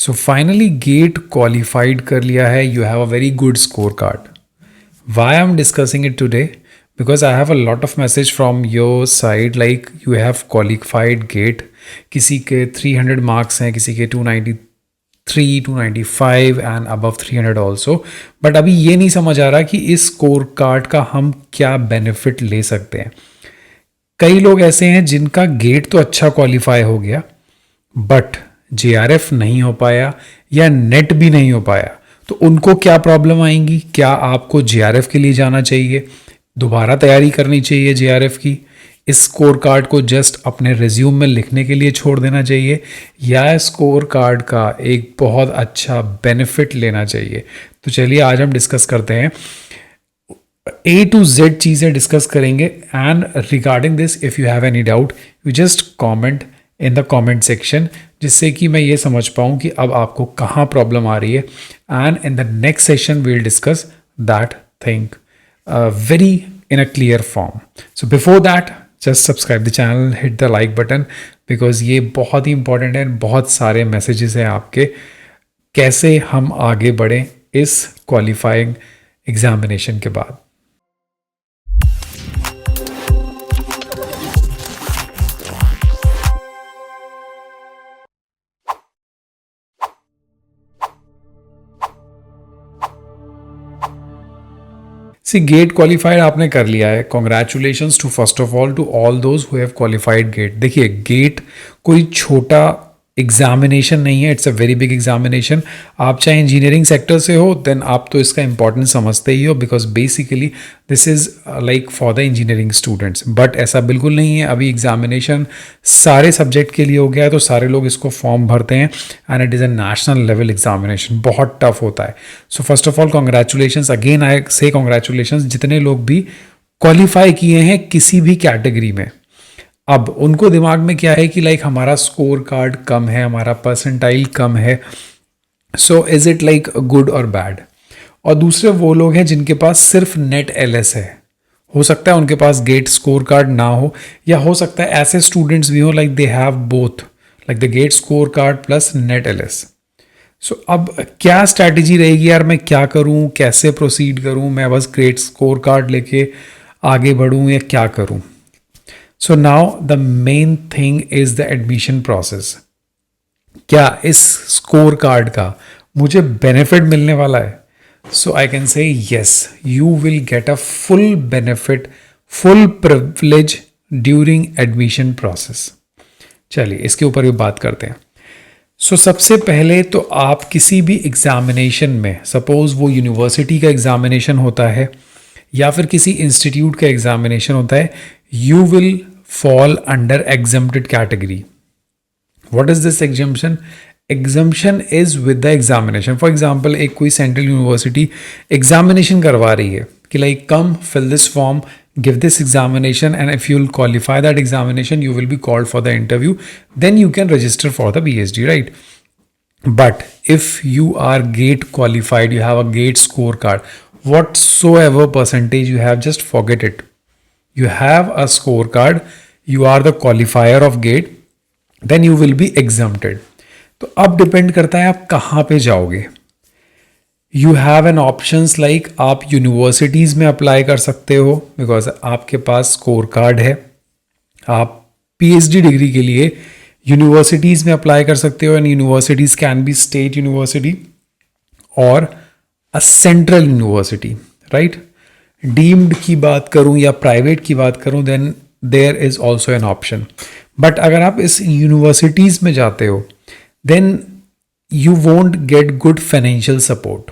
So finally get qualified कर लिया है. You have a very good score card. Why I am discussing it today? Because I have a lot of message from your side like you have qualified GATE. किसी के 300 marks हैं, किसी के 293, 295 and above 300 also. But अभी ये नहीं समझ आ रहा कि इस स्कोर कार्ड का हम क्या बेनिफिट ले सकते हैं. कई लोग ऐसे हैं जिनका गेट तो अच्छा क्वालिफाई हो गया बट जेआरएफ नहीं हो पाया या नेट भी नहीं हो पाया. तो उनको क्या प्रॉब्लम आएंगी? क्या आपको जेआरएफ के लिए जाना चाहिए, दोबारा तैयारी करनी चाहिए जेआरएफ की, इस स्कोर कार्ड को जस्ट अपने रिज्यूम में लिखने के लिए छोड़ देना चाहिए, या स्कोर कार्ड का एक बहुत अच्छा बेनिफिट लेना चाहिए? तो चलिए आज हम डिस्कस करते हैं. A to Z चीज़ें डिस्कस करेंगे. And regarding this if you have any doubt you just comment in the comment section, जिससे कि मैं ये समझ पाऊँ कि अब आपको कहाँ प्रॉब्लम आ रही है. And in the next session we will discuss that thing very in a clear form. So before that just subscribe the channel, hit the like button because ये बहुत ही important है. बहुत सारे messages हैं आपके कैसे हम आगे बढ़ें इस qualifying examination के बाद. सी गेट क्वालिफाइड आपने कर लिया है. Congratulations to first of all to all those who have qualified GATE. देखिए गेट कोई छोटा एग्जामिनेशन नहीं है, it's a very big examination. आप चाहे इंजीनियरिंग सेक्टर से हो देन आप तो इसका इंपॉर्टेंस समझते ही हो because basically this is like for the engineering students. But ऐसा बिल्कुल नहीं है. अभी एग्जामिनेशन सारे सब्जेक्ट के लिए हो गया है तो सारे लोग इसको फॉर्म भरते हैं and it is a national level examination. बहुत टफ होता है. So first of all congratulations again. आई से कॉन्ग्रेचुलेशंस जितने लोग भी क्वालिफाई किए हैं किसी भी कैटेगरी में. अब उनको दिमाग में क्या है कि लाइक हमारा स्कोर कार्ड कम है, हमारा परसेंटाइल कम है, so is it like good और बैड. और दूसरे वो लोग हैं जिनके पास सिर्फ नेट एलएस है. हो सकता है उनके पास गेट स्कोर कार्ड ना हो, या हो सकता है ऐसे स्टूडेंट्स भी हो like they have both like the GATE score card plus NET LS. So अब क्या स्ट्रैटेजी रहेगी यार, मैं क्या करूं, कैसे प्रोसीड करूं, मैं बस गेट स्कोर कार्ड लेके आगे बढ़ूं या क्या करूं? So now the main thing is the admission process. क्या इस स्कोर कार्ड का मुझे बेनिफिट मिलने वाला है? So I can say yes, you will get a full benefit, full privilege during admission process. चलिए इसके ऊपर भी बात करते हैं. सो सबसे पहले तो आप किसी भी एग्जामिनेशन में, सपोज वो यूनिवर्सिटी का एग्जामिनेशन होता है या फिर किसी इंस्टीट्यूट का एग्जामिनेशन होता है, you will fall under exempted category. What is this exemption? Exemption is with the examination. For example, एक कोई सेंट्रल यूनिवर्सिटी एग्जामिनेशन करवा रही है कि like come fill this form, give this examination, and if you'll qualify that examination you will be called for the interview, then you can register for the PhD, right? But if you are gate qualified, you have a gate scorecard, whatsoever percentage you have, just forget it. You have a scorecard, you are the qualifier of gate, then you will be exempted. तो अब depend करता है आप कहाँ पे जाओगे. You have an options like आप universities में अप्लाई कर सकते हो बिकॉज आपके पास स्कोर कार्ड है. आप पीएचडी डिग्री के लिए यूनिवर्सिटीज़ में अप्लाई कर सकते हो and universities can be state university और a central university, right? Deemed की बात करूं या प्राइवेट की बात करूं then there is also an option. But अगर आप इस यूनिवर्सिटीज़ में जाते हो then you won't get good financial support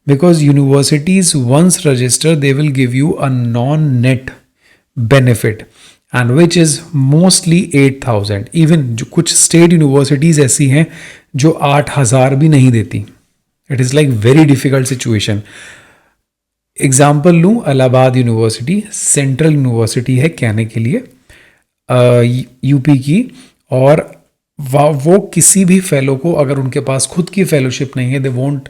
because universities once register they will give you a non NET benefit and which is mostly 8,000. Even जो कुछ state universities ऐसी हैं जो 8,000 भी नहीं देती. It is like very difficult situation. Example लूँ, Allahabad university central university है कहने के लिए यूपी की, और वो किसी भी फेलो को अगर उनके पास खुद की फेलोशिप नहीं है they won't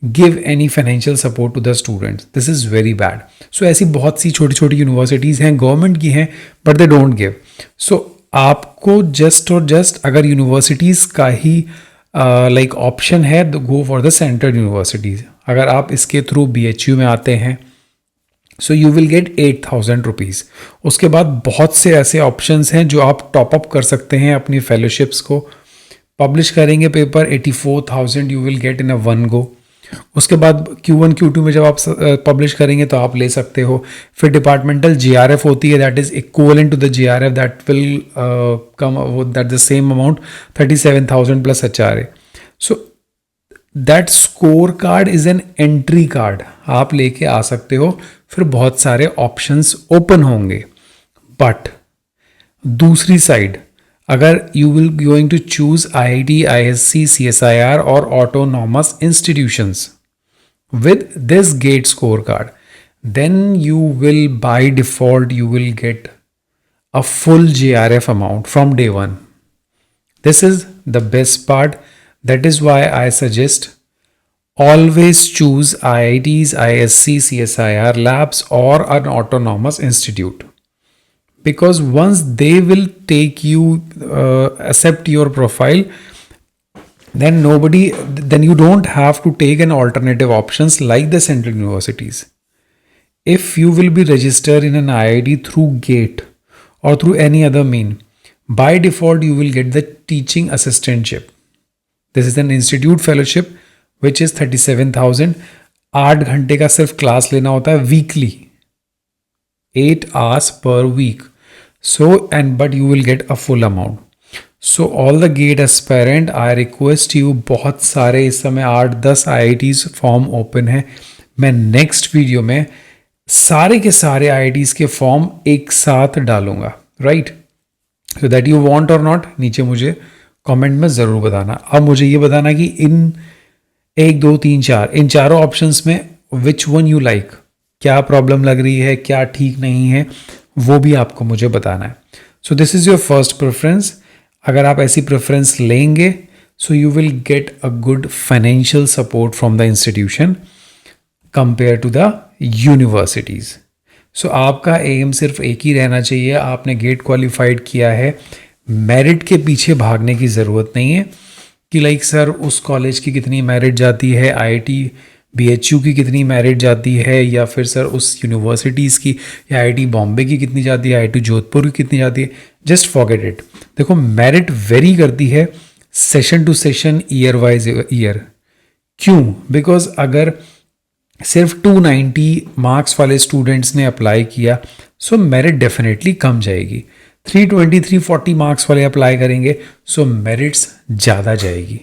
give any financial support to the students. This is very bad. So ऐसी बहुत सी छोटी छोटी यूनिवर्सिटीज़ हैं, गवर्नमेंट की हैं, बट दे डोंट गिव. सो आपको जस्ट और जस्ट अगर यूनिवर्सिटीज़ का ही लाइक ऑप्शन है go for the central universities. अगर आप इसके थ्रू BHU में आते हैं सो यू विल गेट 8,000 रुपीज़। उसके बाद बहुत से ऐसे ऑप्शंस हैं जो आप टॉप अप कर सकते हैं अपनी फेलोशिप्स को। पब्लिश करेंगे paper 84,000 you will get in a one go. उसके बाद Q1 Q2 में जब आप पब्लिश करेंगे तो आप ले सकते हो। फिर डिपार्टमेंटल GRF होती है, that is equivalent to the GRF, that will come that the same amount 37,000 plus HRA। So that score card is an entry card, आप लेके आ सकते हो। फिर बहुत सारे ऑप्शंस ओपन होंगे। बट दूसरी साइड, अगर you will going to choose IIT, ISC, CSIR और autonomous institutions with this gate scorecard, then you will by default you will get a full GRF amount from day one. This is the best part. That is why I suggest always choose IITs, ISC, CSIR labs or an autonomous institute, because once they will take you accept your profile, then you don't have to take an alternative options like the central universities. If you will be registered in an IIT through GATE or through any other mean, by default you will get the teaching assistantship. This is an institute fellowship which is 37,000। 8 घंटे का सिर्फ class लेना होता है weekly, 8 hours per week. But you will get a full amount. So all the GATE aspirant, I request you, बहुत सारे इस समय 8-10 IITs फॉर्म ओपन है। मैं नेक्स्ट वीडियो में सारे के सारे IITs के फॉर्म एक साथ डालूंगा, right? So that you want और नॉट, नीचे मुझे कमेंट में ज़रूर बताना। अब मुझे ये बताना कि इन 1, 2, 3, 4 इन चारों ऑप्शंस में विच वन यू लाइक, क्या प्रॉब्लम लग रही है, क्या ठीक नहीं है, वो भी आपको मुझे बताना है। So this is your first preference. अगर आप ऐसी प्रेफरेंस लेंगे so you will get a good financial support from the institution compare to the universities. So आपका एम सिर्फ एक ही रहना चाहिए, आपने गेट क्वालिफाइड किया है, मेरिट के पीछे भागने की ज़रूरत नहीं है कि लाइक सर उस कॉलेज की कितनी मेरिट जाती है, IIT BHU की कितनी मेरिट जाती है, या फिर सर उस यूनिवर्सिटीज़ की या IIT बॉम्बे की कितनी जाती है, IIT जोधपुर की कितनी जाती है। Just forget it. देखो मेरिट वेरी करती है session to session, year wise year. क्यों? बिकॉज अगर सिर्फ 290 मार्क्स वाले स्टूडेंट्स ने अप्लाई किया सो मेरिट डेफिनेटली कम जाएगी। 320 340 मार्क्स वाले अप्लाई करेंगे सो मेरिट्स ज़्यादा जाएगी।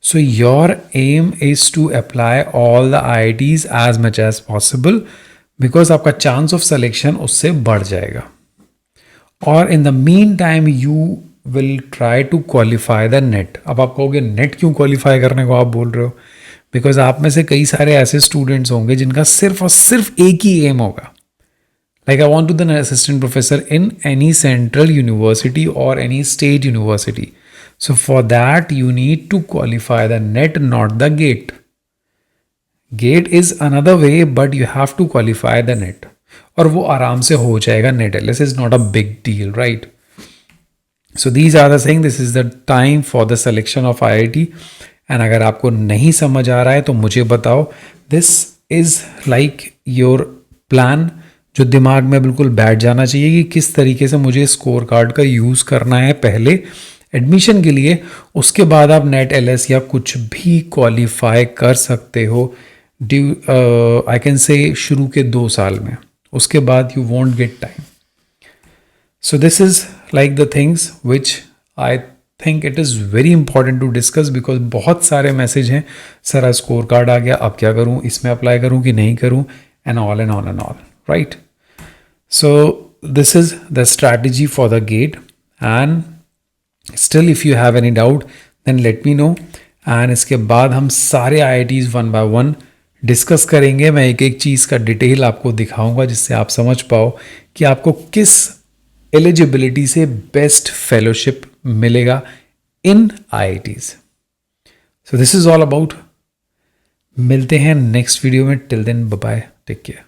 So your aim is to apply all the IITs as much as possible, because आपका chance of selection उससे बढ़ जाएगा। और in the meantime you will try to qualify the NET। अब आप कहोगे NET क्यों qualify करने को आप बोल रहे हो? Because आप में से कई सारे ऐसे students होंगे जिनका सिर्फ और सिर्फ एक ही aim होगा, like I want to be an assistant professor in any central university or any state university. So for that you need to qualify the NET, not the GATE. GATE is another way, but you have to qualify the NET. और वो आराम से हो जाएगा। NET LS is not a big deal, right? So these are the things. This is the time for the selection of IIT. And अगर आपको नहीं समझ आ रहा है तो मुझे बताओ। This is like your plan, जो दिमाग में बिल्कुल बैठ जाना चाहिए कि किस तरीके से मुझे स्कोर कार्ड का यूज़ करना है पहले एडमिशन के लिए। उसके बाद आप NET LS या कुछ भी क्वालिफाई कर सकते हो आई कैन से शुरू के 2 साल में। उसके बाद you won't get time. So this is like the things which I think it is very important to discuss, because बहुत सारे मैसेज हैं, सर स्कोर कार्ड आ गया अब क्या करूँ, इसमें अप्लाई करूँ कि नहीं करूँ, and all and all and all, right? So this is the strategy for the GATE, and still if you have any doubt then let me know, and इसके बाद हम सारे IITs one by one discuss करेंगे। मैं एक एक चीज़ का detail आपको दिखाऊंगा जिससे आप समझ पाओ कि आपको किस एलिजिबिलिटी से बेस्ट फेलोशिप मिलेगा in IITs। So this is all about. मिलते हैं नेक्स्ट वीडियो में। Till then bye bye, take care.